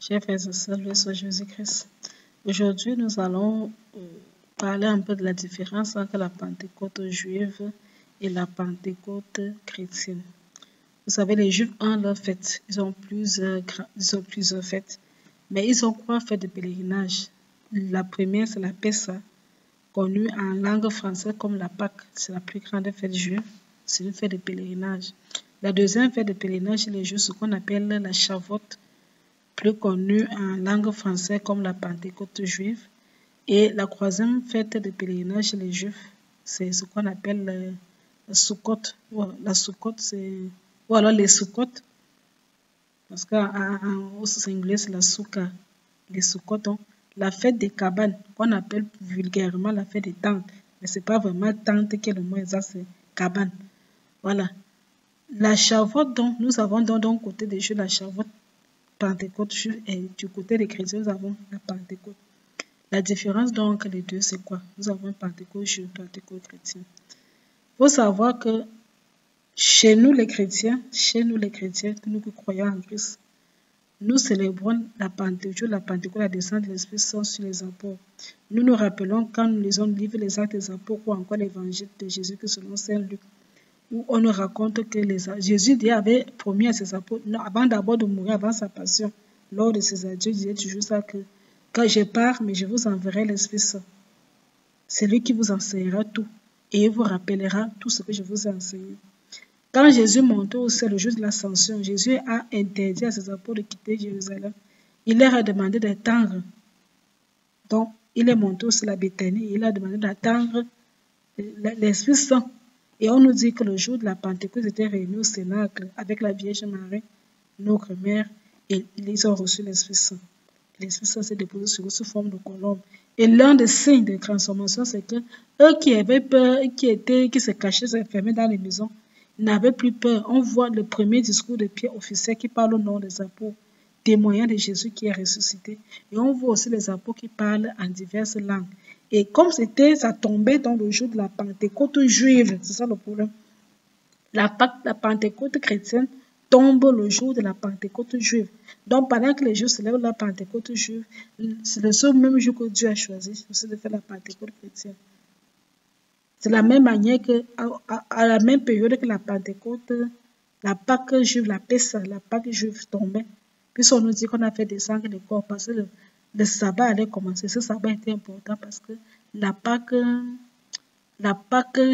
Chers frères et sœurs, loué soit Jésus-Christ. Aujourd'hui, nous allons parler un peu de la différence entre la Pentecôte juive et la Pentecôte chrétienne. Vous savez, les Juifs ont leur fête. Ils ont plusieurs fêtes. Mais ils ont quoi faire de pèlerinage? La première, c'est la Pessa, connue en langue française comme la Pâque. C'est la plus grande fête juive. C'est une fête de pèlerinage. La deuxième fête de pèlerinage chez les Juifs, ce qu'on appelle la Shavuot, plus connue en langue française comme la Pentecôte juive. Et la troisième fête de pèlerinage chez les Juifs, c'est ce qu'on appelle la Sukkot. La Sukkot, c'est... Ou alors les Sukkot, parce qu'en singulier, c'est la Souka. Les Sukkot, donc, la fête des cabanes, qu'on appelle vulgairement la fête des tentes. Mais ce n'est pas vraiment tente qui est le mot exact, c'est cabane. Voilà. La Shavuot, donc, nous avons d'un côté des Juifs la Shavuot Pentecôte juive et du côté des chrétiens, nous avons la Pentecôte. La différence donc entre les deux, c'est quoi? Nous avons une Pentecôte juive, Pentecôte chrétienne. Il faut savoir que chez nous les chrétiens, nous qui croyons en Christ, nous célébrons la Pentecôte, la descente de l'Esprit Saint sur les apôtres. Nous nous rappelons quand nous lisons le livre Les Actes des Apôtres ou encore l'Évangile de Jésus-Christ selon Saint Luc, où on nous raconte que Jésus avait promis à ses apôtres, avant d'abord de mourir, avant sa passion, lors de ses adieux, il disait toujours ça que quand je pars, mais je vous enverrai l'Esprit Saint. C'est lui qui vous enseignera tout et il vous rappellera tout ce que je vous ai enseigné. Quand Jésus montait au ciel le jour de l'ascension, Jésus a interdit à ses apôtres de quitter Jérusalem. Il leur a demandé d'attendre. Donc, il est monté au ciel à Béthanie et il a demandé d'attendre l'Esprit Saint. Et on nous dit que le jour de la Pentecôte, ils étaient réunis au Cénacle avec la Vierge Marie, notre mère, et ils ont reçu l'Esprit Saint. L'Esprit Saint s'est déposé sur eux sous forme de colombe. Et l'un des signes de transformation, c'est que eux qui avaient peur, qui se cachaient, s'enfermaient dans les maisons, n'avaient plus peur. On voit le premier discours de Pierre officiel qui parle au nom des apôtres, témoignant de Jésus qui est ressuscité. Et on voit aussi les apôtres qui parlent en diverses langues. Et comme ça tombait dans le jour de la Pentecôte juive, c'est ça le problème. La Pentecôte chrétienne tombe le jour de la Pentecôte juive. Donc pendant que les Juifs célèbrent la Pentecôte juive, c'est le seul même jour que Dieu a choisi, c'est de faire la Pentecôte chrétienne. C'est la même manière que, à la même période que la Pentecôte, la Pâque juive, la Pessa, la Pâque juive tombait. Puis on nous dit qu'on a fait descendre les corps parce que le sabbat allait commencer. Ce sabbat était important parce que la Pâque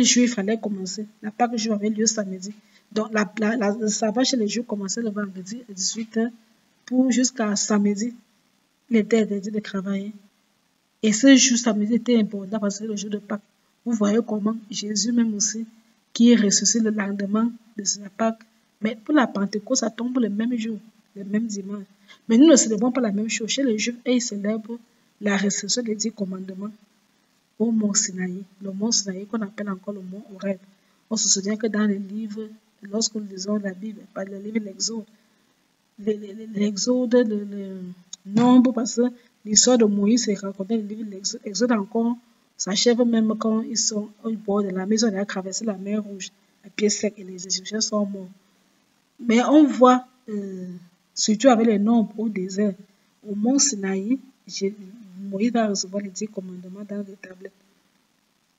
juive allait commencer. La Pâque juive avait lieu samedi. Donc le sabbat chez les Juifs commençait le vendredi à 18h pour jusqu'à samedi. Il était interdit de travailler. Et ce jour samedi était important parce que c'est le jour de Pâques. Vous voyez comment Jésus même aussi, qui est ressuscité le lendemain de sa Pâque. Mais pour la Pentecôte, ça tombe le même jour, le même dimanche. Mais nous ne célébrons pas la même chose. Chez les Juifs, ils célèbrent la réception des 10 commandements au mont Sinaï. Le mont Sinaï qu'on appelle encore le mont Horeb. On se souvient que dans les livres, lorsque nous lisons la Bible, pas le livre de l'Exode, l'Exode, le nombre, parce que l'histoire de Moïse est racontée dans le livre de l'Exode encore, s'achève même quand ils sont au bord de la maison, ils ont traversé la mer Rouge à pied sec et les Égyptiens sont morts. Mais on voit, surtout avec les nombres au désert, au mont Sinaï, Moïse va recevoir les 10 commandements dans les tablettes.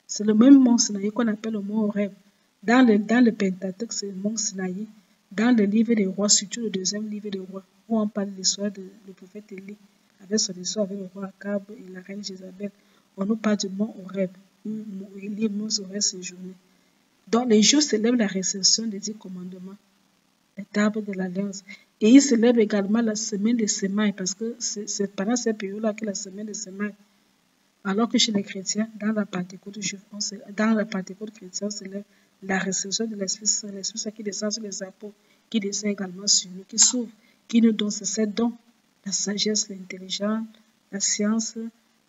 C'est le même mont Sinaï qu'on appelle le mont Horeb. Dans le Pentateuque, c'est le mont Sinaï. Dans le livre des rois, surtout le deuxième livre des rois, où on parle de l'histoire du prophète Élie, avec son histoire avec le roi Akab et la reine Jézabel, on nous parle du mont Horeb, où Élie et Moïse auraient séjourné. Donc les Juifs célèbrent la réception des 10 commandements, les tables de l'Alliance. Et ils célèbrent également la semaine des semailles, parce que c'est pendant cette période-là que la semaine des semailles. Alors que chez les chrétiens, dans la Pentecôte juive, dans la Pentecôte chrétienne, on célèbre la réception de l'Esprit Saint, l'Esprit Saint qui descend sur les apôtres, qui descend également sur nous, qui s'ouvre, qui nous donne ces 7 dons, la sagesse, l'intelligence, la science,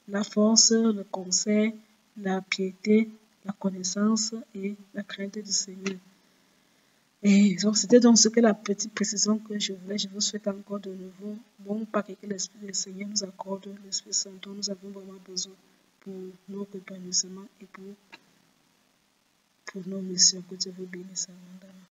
la force, le conseil, la piété, la connaissance et la crainte du Seigneur. Et donc, c'était donc ce que la petite précision que je voulais. Je vous souhaite encore de nouveau bon Pâques et que l'Esprit du Seigneur nous accorde l'Esprit Saint dont nous avons vraiment besoin pour notre épanouissement et pour nos missions. Que Dieu vous bénisse abondamment.